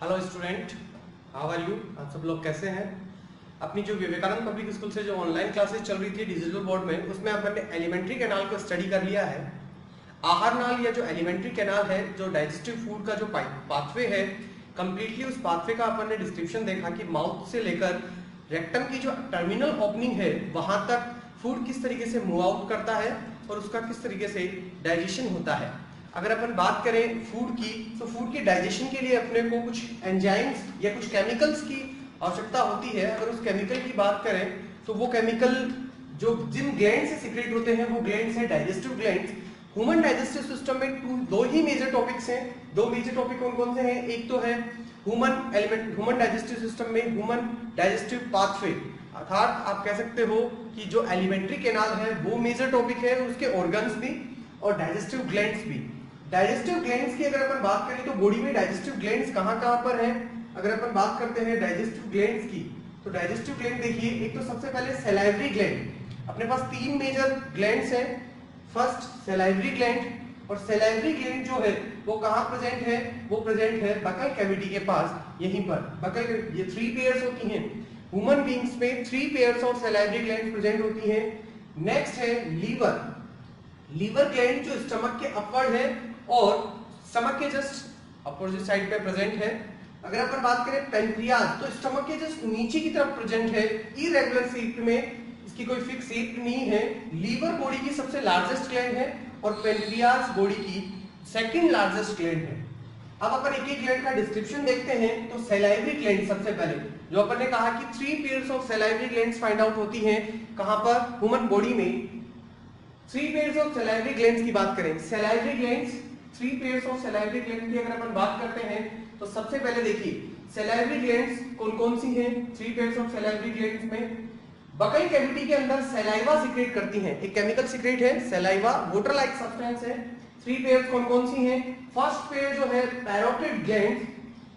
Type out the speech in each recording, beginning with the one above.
Hello student, how are you. आप सब लोग कैसे हैं। अपनी जो विवेकानंद पब्लिक स्कूल से जो ऑनलाइन क्लासेस चल रही थी डिजिटल बोर्ड में, उसमें अपन ने एलिमेंट्री कैनाल को स्टडी कर लिया है। आहार नाल या जो एलिमेंट्री कैनाल है, जो डाइजेस्टिव फूड का जो पाथवे है, कंप्लीटली उस पाथवे का अपन ने डिस्क्रिप्शन देखा कि माउथ से लेकर रेक्टम की जो टर्मिनल ओपनिंग है वहां तक फूड किस तरीके से मूव आउट करता है और उसका किस तरीके से डाइजेशन होता है। अगर अपन बात करें फूड की, तो फूड के डाइजेशन के लिए अपने को कुछ एंजाइम्स या कुछ केमिकल्स की आवश्यकता होती है। अगर उस केमिकल की बात करें तो वो केमिकल जो जिन ग्लैंड से सिक्रेट होते हैं वो ग्लैंड्स हैं digestive glands. Human digestive system में दो ही मेजर टॉपिक्स हैं। दो मेजर टॉपिक कौन कौन से हैं? एक तो है ह्यूमन डाइजेस्टिव सिस्टम में ह्यूमन डाइजेस्टिव पाथवे, अर्थात आप कह सकते हो कि जो एलिमेंट्री कैनाल है वो मेजर टॉपिक है, उसके ऑर्गन्स भी और डाइजेस्टिव ग्लैंड्स भी। डाइजेस्टिव ग्लैंड्स की अगर अपन बात करें तो बॉडी में डाइजेस्टिव ग्लैंड्स कहां कहां पर हैं। अगर अपन बात करते हैं डाइजेस्टिव ग्लैंड्स की, तो डाइजेस्टिव ग्लैंड देखिए, एक तो सबसे पहले सैलाइवरी ग्लैंड। अपने पास तीन मेजर ग्लैंड्स हैं। फर्स्ट सैलाइवरी ग्लैंड, और सैलाइवरी ग्लैंड जो है वो कहां प्रेजेंट है? वो प्रेजेंट है बकल कैविटी के पास, यहीं पर बकल। ये 3 पेयर्स होती हैं ह्यूमन बीइंग्स में, 3 pairs of salivary glands present होती हैं। नेक्स्ट है लीवर। लीवर ग्लैंड जो स्टमक के अपवर्ड है और स्टमक के जस्ट अपोजिट साइड पे प्रेजेंट है। अगर अपन बात करें पेनक्रियाज, तो स्टमक के जस्ट नीचे की तरफ प्रेजेंट है, इरेगुलर शेप में, इसकी कोई फिक्स शेप नहीं है। लीवर बॉडी की सबसे लार्जेस्ट ग्लैंड है और पेनक्रियाज बॉडी की सेकंड लार्जेस्ट ग्लैंड है। अब अपन एक एक ग्लैंड का डिस्क्रिप्शन देखते हैं। तो सैलाइवरी ग्लैंड सबसे पहले, जो अपन ने कहा कि 3 pairs of salivary glands find out होती हैं कहां पर? ह्यूमन बॉडी में। 3 पेयर्स ऑफ सैलाइवरी ग्लैंड्स की बात करें, salivary glands 3 pairs of salivary gland की अगर अपन बात करते हैं तो सबसे पहले देखिए सैलाइवरी ग्लैंड्स कौन-कौन सी हैं 3 पेयर्स ऑफ सैलाइवरी ग्लैंड्स में। बकल कैविटी के अंदर सैलाइवा सीक्रेट करती हैं, एक केमिकल सीक्रेट है सैलाइवा, वाटर लाइक सब्सटेंस है। 3 पेयर्स कौन-कौन सी हैं? फर्स्ट पेयर जो है पैरोटिड ग्लैंड,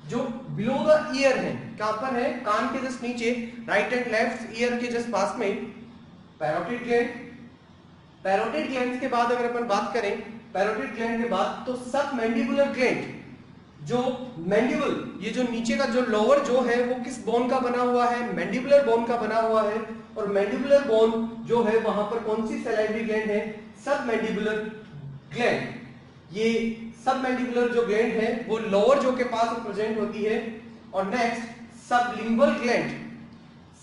जो बिलो द ईयर है, कहां पर है? कान के जस्ट नीचे, राइट एंड लेफ्ट ईयर के जस्ट पास में पैरोटिड ग्लैंड। पैरोटिड ग्लैंड के बाद अगर अपन बात करें, पैरोटिड ग्लैंड के बाद तो सब मैंडिबुलर ग्लैंड, जो मैंडिबल, ये जो नीचे का जो लोअर जो है वो किस बोन का बना हुआ है? मैंडिबुलर बोन का बना हुआ है। और मैंडिबुलर बोन जो है वहां पर कौन सी सैलाइवरी ग्लैंड है? सब मैंडिबुलर ग्लैंड। ये सब मैंडिबुलर जो ग्लैंड है वो लोअर जो के पास प्रेजेंट होती है। और next sublingual gland,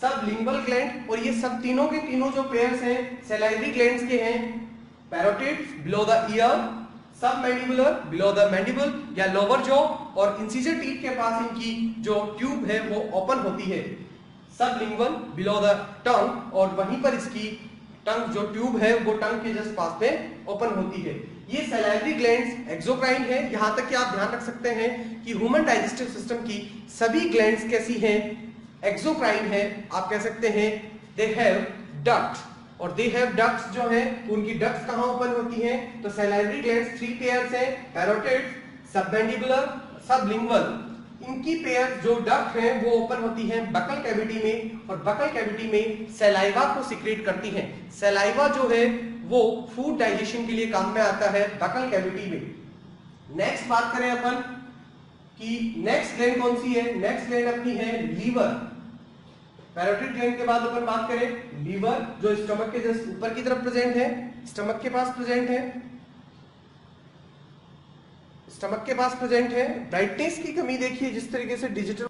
sublingual gland, और ये सब तीनों के तीनों जो पेयर्स हैं सैलाइवरी ग्लैंड्स के हैं। पैरोटिड बिलो द ईयर, सब मैंडिबुलर बिलो द मैंडिबल या लोअर जॉ, और इंसिजर टीथ के पास इनकी जो ट्यूब है वो ओपन होती है। सबलिंगुअल बिलो द टंग, और वहीं पर इसकी टंग जो ट्यूब है वो टंग के जस्ट पास में ओपन होती है। ये सैलाइवरी ग्लैंड्स एक्सोक्राइन है। यहां तक कि आप ध्यान रख सकते हैं कि ह्यूमन डाइजेस्टिव सिस्टम की सभी ग्लैंड्स कैसी हैं? एक्सोक्राइन है। आप कह सकते हैं दे हैव डक्ट, और दे हैव डक्ट्स जो है उनकी डक्ट्स कहां ओपन होती हैं? तो सैलाइवरी ग्लैंड्स 3 पेयर्स हैं, पैरोटिड, सबमैंडिबुलर, सबलिंगुअल। इनकी पेयर्स जो डक्ट हैं वो ओपन होती हैं बकल कैविटी में, और बकल कैविटी में सैलाइवा को सीक्रेट करती हैं। सैलाइवा जो है वो फूड डाइजेशन के लिए काम में आता है बकल कैविटी में। नेक्स्ट बात करें अपन कि नेक्स्ट ग्लैंड कौन सी है? नेक्स्ट ग्लैंड अपनी है लीवर। पैरोटिड ग्लैंड के बाद अपन बात करें लीवर, जो स्टमक के जस्ट ऊपर की तरफ प्रेजेंट है, स्टमक के पास प्रेजेंट है, स्टमक के पास प्रेजेंट है। ब्राइटनेस की कमी देखिए जिस तरीके से डिजिटल,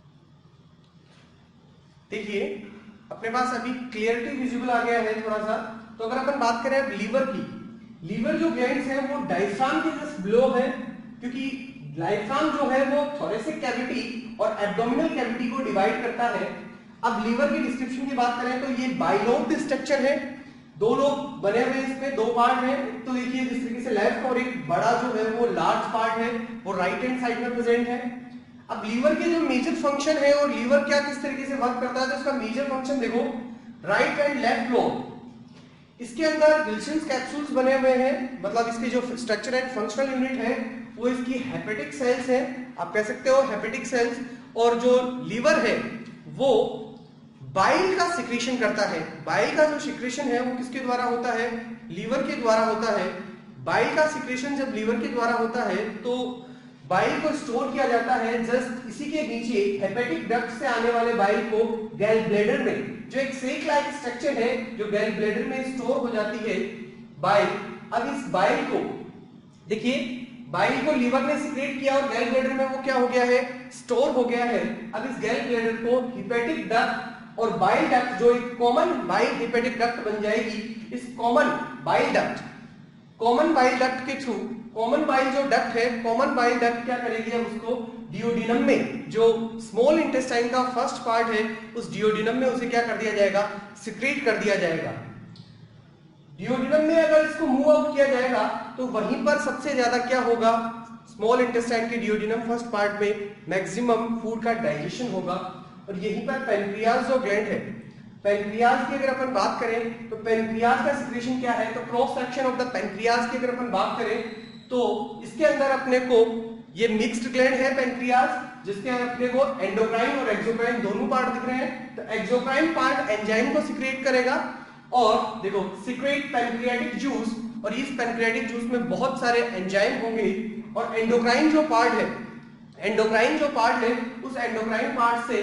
देखिए अपने पास अभी क्लियरिटी विजिबल आ गया है थोड़ा सा। तो अगर अपन बात करें अब लीवर की, लीवर जो ग्लैंड्स है वो डायफ्राम के जस्ट बिलो है, क्योंकि डायफ्राम जो है वो थोरेसिक कैविटी और एब्डोमिनल कैविटी को डिवाइड करता है। अब लीवर की डिस्क्रिप्शन की बात करें तो ये बाइलोब्ड स्ट्रक्चर है, दो लोब बने हुए हैं, इसमें 2 पार्ट हैं। तो देखिए जिस तरीके से लेफ्ट और एक बड़ा जो है वो लार्ज पार्ट है वो राइट हैंड साइड में प्रेजेंट है। अब लीवर के जो मेजर फंक्शन है और लीवर क्या किस तरीके से वर्क करता है, तो इसका मेजर फंक्शन देखो, राइट एंड लेफ्ट लोब, इसके अंदर विल्सन्स कैप्सूल्स बने हुए हैं, मतलब इसकी जो स्ट्रक्चर एंड फंक्शनल यूनिट है वो इसकी हेपेटिक सेल्स है, आप कह सकते हो हेपेटिक सेल्स। और जो लीवर है वो बाइल का सिक्रीशन करता है। बाइल का जो सिक्रीशन है वो किसके द्वारा होता है? लीवर के द्वारा होता है। बाइल का सिक्रीशन जब लीवर के द्वारा होता है तो बाइल को स्टोर किया जाता है जस्ट इसी के नीचे हेपेटिक डक्ट से आने वाले बाइल को गैल ब्लैडर में, जो एक सेक लाइक स्ट्रक्चर है जो गैल ब्लैडर में स्टोर हो जाती है बाइल। अब इस बाइल को देखिए, बाइल को लीवर ने सीक्रेट किया और गैल ब्लैडर में वो क्या हो गया है, स्टोर हो गया है। अब इस गैल ब्लैडर को हेपेटिक डक्ट और बाइल डक्ट, जो एक कॉमन बाइल हेपेटिक डक्ट बन जाएगी, इस कॉमन बाइल डक्ट के थ्रू, कॉमन बाइल जो डक्ट है, कॉमन बाइल डक्ट क्या करेगी, अब उसको डियोडिनम में, जो स्मॉल इंटेस्टाइन का फर्स्ट पार्ट है, उस डियोडिनम में उसे क्या कर दिया जाएगा, सिक्रेट कर दिया जाएगा। डियोडिनम में अगर इसको मूव आउट किया जाएगा तो वहीं पर सबसे ज्यादा क्या होगा, स्मॉल इंटेस्टाइन के डियोडिनम फर्स्ट पार्ट में मैक्सिमम फूड का डाइजेशन होगा। और यहीं पर पेनक्रियाज जो ग्लैंड है, पेनक्रियाज की अगर अपन बात करें तो पेनक्रियाज का सिक्रेशन क्या है, तो cross section of the pancreas की अगर अपन बात करें तो इसके अंदर अपने को ये मिक्स्ड ग्लैंड है पेनक्रियाज, जिसके अपने को एंडोक्राइन और एक्सोक्राइन दोनों पार्ट दिख रहे हैं। तो एक्सोक्राइन पार्ट एंजाइम को सिक्रेट करेगा और देखो सिक्रेट पैनक्रियाटिक जूस, और इस पैनक्रियाटिक जूस में बहुत सारे एंजाइम होंगे। और एंडोक्राइन जो पार्ट है, उस एंडोक्राइन पार्ट से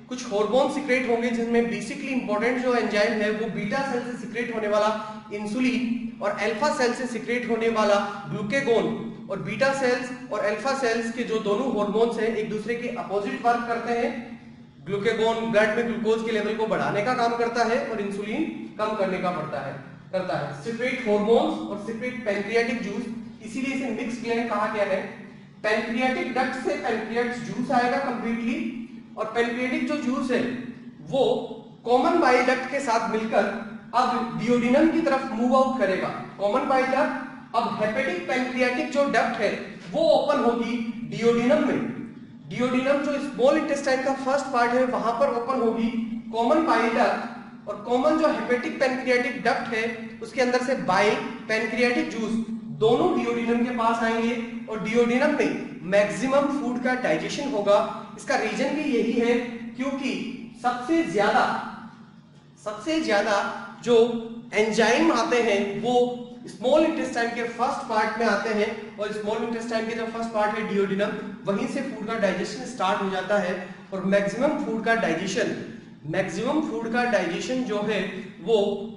कुछ हार्मोन सिक्रेट होंगे, जिसमें बेसिकली इंपॉर्टेंट जो एंजाइम है वो बीटा सेल से सिक्रेट होने वाला इंसुलिन और अल्फा सेल से सिक्रेट होने वाला ग्लूकेगोन। और बीटा सेल्स और अल्फा सेल्स के जो दोनों हार्मोन्स हैं एक दूसरे के अपोजिट वर्क करते हैं। ग्लूकेगोन ब्लड में ग्लूकोज के लेवल को बढ़ाने का काम करता है और इंसुलिन कम करने का करता है। सिक्रेट हार्मोन्स और सिक्रेट पैनक्रियाटिक जूस, इसीलिए इसे मिक्स ग्लैंड कहा गया है। पैनक्रियाटिक डक्ट से पैनक्रियाटिक जूस आएगा कंप्लीटली, और पैनक्रियाटिक जो जूस है वो कॉमन बाइल डक्ट के साथ मिलकर अब डियोडिनम की तरफ मूव आउट करेगा। कॉमन बाइल डक्ट अब हेपेटिक पैनक्रियाटिक जो डक्ट है वो ओपन होगी डियोडिनम में। डियोडिनम जो स्मॉल इंटेस्टाइन का फर्स्ट पार्ट है वहां पर ओपन होगी कॉमन बाइल डक्ट, और कॉमन जो हेपेटिक पैनक्रियाटिक डक्ट है उसके अंदर से बाइल, पैनक्रियाटिक जूस दोनों डियोडिनम के पास आएंगे और डियोडिनम में मैक्सिमम फूड का डाइजेशन होगा। इसका रीजन भी यही है क्योंकि सबसे ज्यादा जो एंजाइम आते हैं वो स्मॉल इंटेस्टाइन के फर्स्ट पार्ट में आते हैं, और स्मॉल इंटेस्टाइन के जो फर्स्ट पार्ट है डियोडिनम, वहीं से फूड का डाइजेशन स्टार्ट हो जाता है। और मैक्सिमम फूड का डाइजेशन जो है वो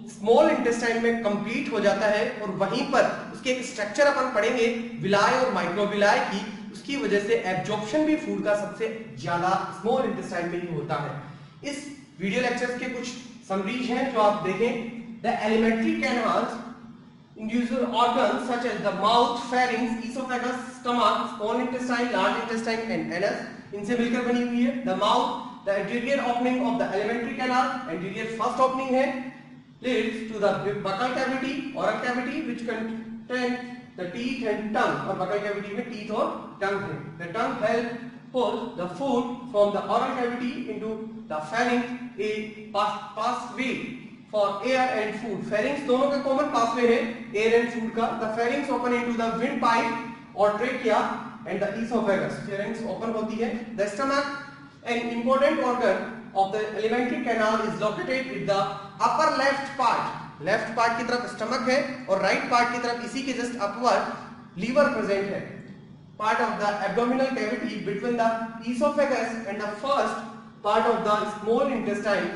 स्मॉल इंटेस्टाइन में कंप्लीट हो जाता है। और वहीं पर उसके एक स्ट्रक्चर अपन पढ़ेंगे विलाय और माइक्रोविलाय की, उसकी वजह से एब्जॉर्प्शन भी फूड का सबसे ज्यादा स्मॉल इंटेस्टाइन में ही होता है। इस वीडियो लेक्चर्स के कुछ समरीज हैं जो आप देखें। The elementary canals individual organs such as the mouth, pharynx, esophagus, stomach, small intestine, large intestine and anus, इनसे मिलकर बनी हुई है। The mouth, the anterior opening of the alimentary canal, anterior first opening है, leads to the buccal cavity, oral cavity which contains the teeth and tongue, और buccal cavity में teeth और tongue है। The tongue helps pull the food from the oral cavity into the pharynx, a pathway for air and food। pharynx दोनों का common pathway है air and food का। the pharynx open into the windpipe और trachea and the esophagus। pharynx open होती है। the stomach, an important organ of the alimentary canal, is located in the upper left part। Left part की तरफ stomach है और right part की तरफ इसी के जस्ट अपवर्ड लीवर प्रेजेंट है। Part of the abdominal cavity between the esophagus and the first part of the small intestine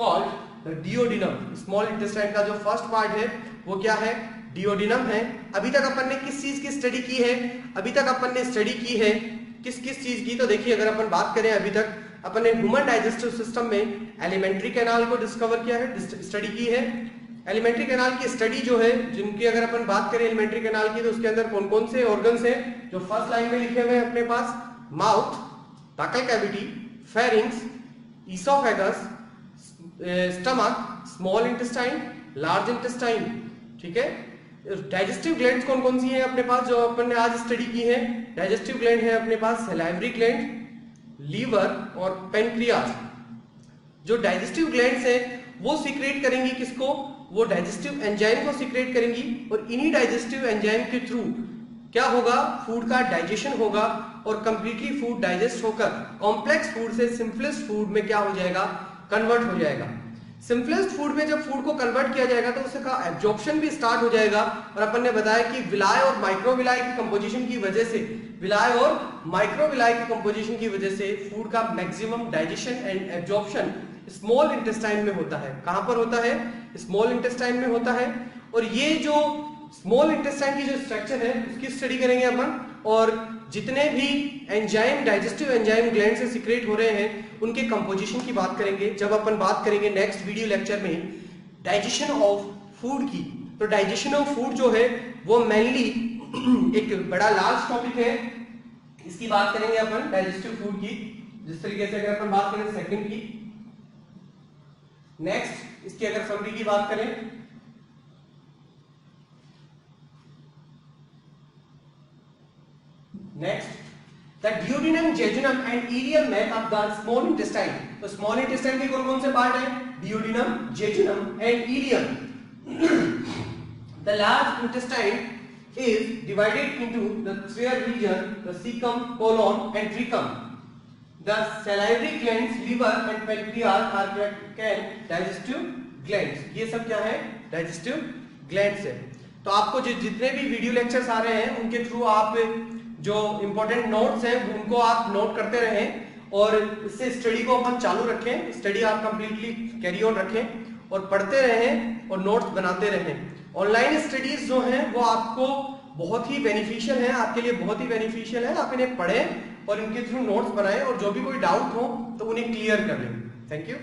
called duodenum. Small intestine का जो फर्स्ट पार्ट है वो क्या है, डियोडिनम है। अभी तक अपन ने किस चीज की स्टडी की है, किस चीज की, तो देखिए अगर अपन बात करें अभी तक अपन ने ह्यूमन डाइजेस्टिव सिस्टम में एलिमेंट्री कैनाल को डिस्कवर किया है, स्टडी की है। एलिमेंट्री कैनाल की स्टडी जो है, जिनकी अगर अपन बात करें एलिमेंट्री कैनाल की, तो उसके अंदर कौन कौन से ऑर्गन्स हैं जो फर्स्ट लाइन में लिखे हुए हैं अपने पास, mouth, buccal cavity, pharynx, oesophagus, stomach, small intestine, large intestine. ठीक है। डाइजेस्टिव ग्लैंड्स कौन कौन सी हैं अपने पास जो अपन ने आज स्टडी की है, डाइजेस्टिव ग्लैंड है अपने पास सैलाइवरी ग्लैंड, लीवर और पेनक्रियाज। जो डाइजेस्टिव ग्लैंड्स हैं वो सीक्रेट करेंगी किसको, वो डाइजेस्टिव एंजाइम को सीक्रेट करेंगी, और इन्हीं डाइजेस्टिव एंजाइम के थ्रू क्या होगा, फूड का डाइजेशन होगा, और कंप्लीटली फूड डाइजेस्ट होकर कॉम्प्लेक्स फूड से सिंपलेस्ट फूड में क्या हो जाएगा, कन्वर्ट हो जाएगा। सिंपलेस्ट फूड में जब फूड को कन्वर्ट किया जाएगा तो उसका एब्जॉर्प्शन भी स्टार्ट हो जाएगा। और अपन ने बताया कि विलाय और माइक्रोविलाय की कंपोजिशन की वजह से विलाय और माइक्रोविलाय की कंपोजिशन की वजह से फूड का maximum digestion and absorption small intestine में होता है। कहां पर होता है? स्मॉल इंटेस्टाइन में होता है। और ये जो स्मॉल इंटेस्टाइन की जो स्ट्रक्चर है उसकी स्टडी करेंगे अपन, और जितने भी एंजाइम, डाइजेस्टिव एंजाइम ग्लैंड से सीक्रेट हो रहे हैं उनके कंपोजिशन की बात करेंगे जब अपन बात करेंगे नेक्स्ट वीडियो लेक्चर में डाइजेशन ऑफ फूड की। तो डाइजेशन ऑफ फूड जो है वो मेनली एक बड़ा लार्ज टॉपिक है, इसकी बात करेंगे अपन डाइजेस्टिव फूड की। जिस तरीके से अगर अपन बात करें सेकंड की, नेक्स्ट इसकी अगर समरी की बात करें, next the duodenum, jejunum and ileum make up the small intestine। तो स्मॉल इंटेस्टाइन के कौन कौन से पार्ट है? duodenum, jejunum and ileum। The large intestine is divided into the sphere region, the cecum, colon and trachea। The salivary glands, liver and pancreas are can digestive glands। ये सब क्या है? digestive glands है। तो आपको जितने भी वीडियो लेक्चर्स आ रहे हैं उनके थ्रू आप जो इंपॉर्टेंट नोट्स हैं उनको आप नोट करते रहें और इससे स्टडी को अपन चालू रखें। स्टडी आप कंप्लीटली कैरी ऑन रखें और पढ़ते रहें और नोट्स बनाते रहें। ऑनलाइन स्टडीज जो हैं वो आपको बहुत ही बेनिफिशियल है, आपके लिए बहुत ही बेनिफिशियल है। आप इन्हें पढ़ें और इनके थ्रू नोट्स बनाएं और जो भी कोई डाउट हो तो उन्हें क्लियर कर लें। Thank you.